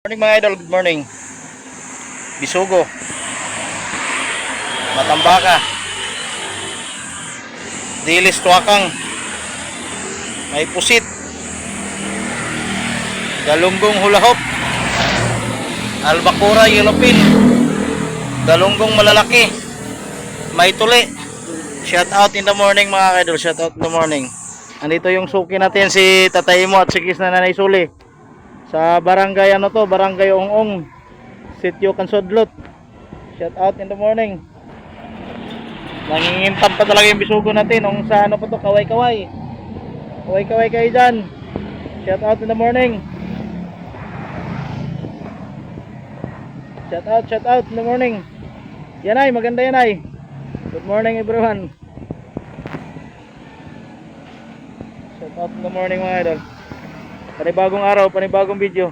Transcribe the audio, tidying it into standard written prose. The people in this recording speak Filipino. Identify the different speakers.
Speaker 1: Morning mga idol, good morning. Bisugo, Matambaka, Dilis Tuakang, may pusit, Galunggong Hulahop, Albacora Yellowfin, Galunggong malalaki, may tuli. Shout out in the morning mga idol, shout out in the morning. Andito yung suki natin, si Tatay mo at si Kis na Nanay Suli. Sa barangay ano to, barangay Ong-Ong, Sitio Kansodlot. Shout out in the morning. Nangingintab pa talaga yung bisugo natin nung sa ano pa to, kaway-kaway. Kaway-kaway kayo dyan. Shout out in the morning. Shout out in the morning. Yan ay, maganda yan ay. Good morning everyone. Shout out in the morning mga idol. Panibagong araw, panibagong video.